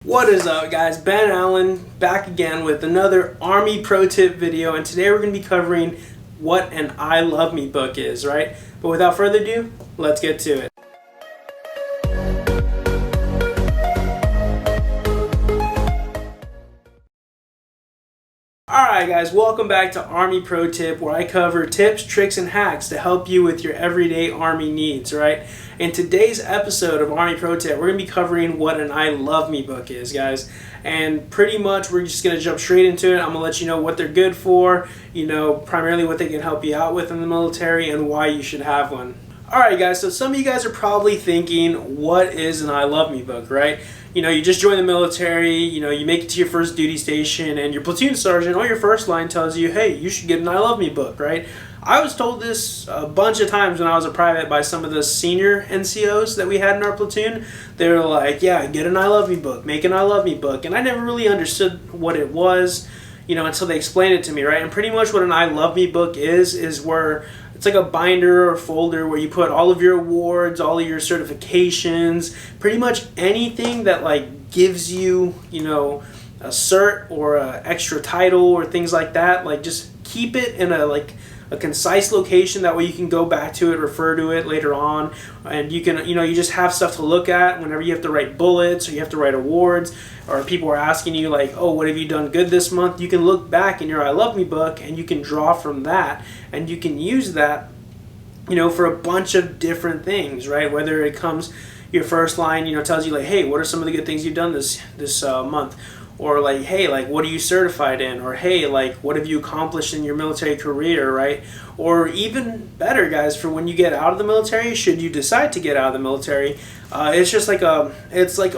What is up, guys? Ben Allen back again with another Army Pro Tip video, and today we're going to be covering what an I Love Me book is, right? But without further ado, let's get to it. Alright guys, welcome back to Army Pro Tip, where I cover tips, tricks, and hacks to help you with your everyday Army needs, right? In today's episode of Army Pro Tip, we're going to be covering what an I Love Me book is, guys. And pretty much we're just going to jump straight into it. I'm going to let you know what they're good for, primarily what they can help you out with in the military, and why you should have one. Alright guys, so some of you guys are probably thinking, what is an I Love Me book, right? You just join the military, you make it to your first duty station, and your platoon sergeant or your first line tells you, hey, you should get an I Love Me book, right? I was told this a bunch of times when I was a private by some of the senior NCOs that we had in our platoon. They were like, yeah, get an I Love Me book, make an I Love Me book, and I never really understood what it was, until they explained it to me, right? And pretty much what an I Love Me book is where it's like a binder or folder where you put all of your awards, all of your certifications, pretty much anything that like gives you, a cert or a extra title or things like that. Like just keep it in a concise location, that way you can go back to it, refer to it later on, and you can, you just have stuff to look at whenever you have to write bullets or you have to write awards, or people are asking you like, oh, what have you done good this month? You can look back in your I Love Me book and you can draw from that, and you can use that, for a bunch of different things, right? Whether it comes, your first line, tells you like, hey, what are some of the good things you've done this month? Or like, hey, like, what are you certified in? Or hey, like, what have you accomplished in your military career, right? Or even better, guys, for when you get out of the military, should you decide to get out of the military, it's just like a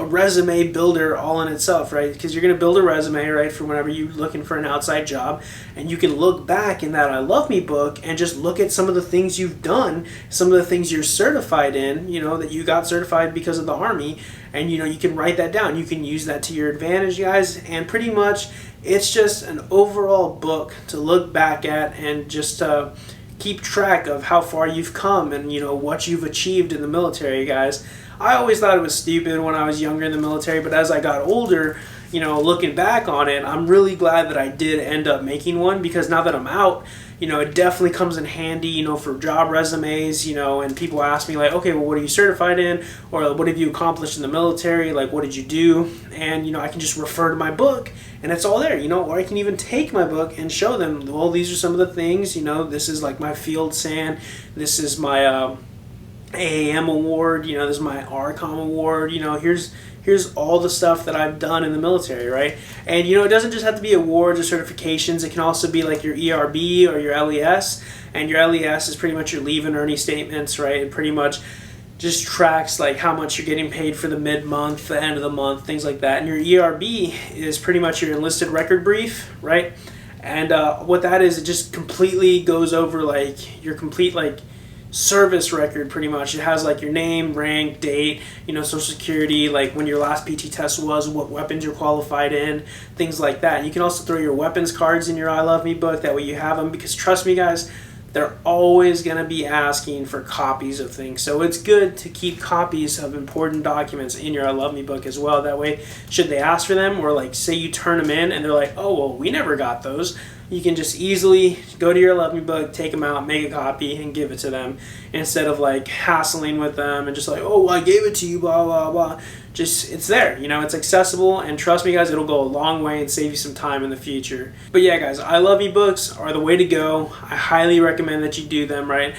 resume builder all in itself, right? Because you're going to build a resume, right, for whenever you're looking for an outside job, and you can look back in that I Love Me book and just look at some of the things you've done, some of the things you're certified in, that you got certified because of the Army, and you can write that down. You can use that to your advantage, guys, and pretty much it's just an overall book to look back at and just keep track of how far you've come and what you've achieved in the military, guys. I always thought it was stupid when I was younger in the military, but as I got older, looking back on it, I'm really glad that I did end up making one, because now that I'm out, it definitely comes in handy, for job resumes, and people ask me like, okay, well, what are you certified in? Or what have you accomplished in the military? Like, what did you do? And, I can just refer to my book and it's all there, or I can even take my book and show them, well, these are some of the things, this is like my field SAN, this is my AAM award, this is my RCOM award, here's all the stuff that I've done in the military, right? And it doesn't just have to be awards or certifications. It can also be like your ERB or your LES, and your LES is pretty much your leave and earning statements, right? It pretty much just tracks like how much you're getting paid for the mid-month, the end of the month, things like that. And your ERB is pretty much your enlisted record brief, right? And what that is, it just completely goes over like your complete service record, pretty much. It has like your name, rank, date, social security, like when your last PT test was, what weapons you're qualified in, things like that. And you can also throw your weapons cards in your I Love Me book, that way you have them, because trust me, guys, they're always going to be asking for copies of things. So it's good to keep copies of important documents in your I Love Me book as well. That way, should they ask for them, or like say you turn them in and they're like, oh, well, we never got those, you can just easily go to your I Love Me book, take them out, make a copy, and give it to them, instead of like hassling with them and just like, oh, I gave it to you, blah, blah, blah. Just, it's there, it's accessible, and trust me, guys, it'll go a long way and save you some time in the future. But yeah, guys, I Love Me books are the way to go. I highly recommend that you do them, right?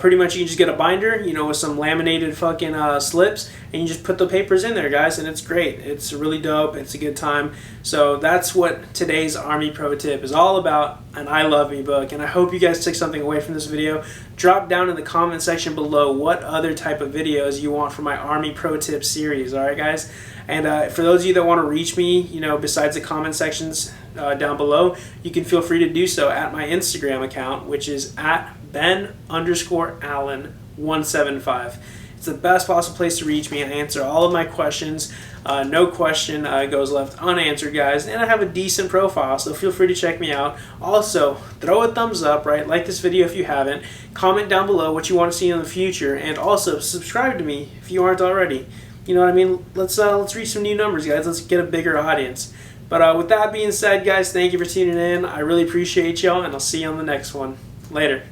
Pretty much you can just get a binder, with some laminated fucking slips, and you just put the papers in there, guys, and it's great. It's really dope. It's a good time. So that's what today's Army Pro Tip is all about, an I Love Me book. And I hope you guys took something away from this video. Drop down in the comment section below what other type of videos you want for my Army Pro Tip series, alright, guys? And for those of you that want to reach me, besides the comment sections down below, you can feel free to do so at my Instagram account, which is at Ben_Allen175. It's the best possible place to reach me. I answer all of my questions. No question goes left unanswered, guys. And I have a decent profile, so feel free to check me out. Also, throw a thumbs up, right? Like this video if you haven't. Comment down below what you want to see in the future. And also, subscribe to me if you aren't already. You know what I mean? Let's reach some new numbers, guys. Let's get a bigger audience. But with that being said, guys, thank you for tuning in. I really appreciate y'all, and I'll see you on the next one. Later.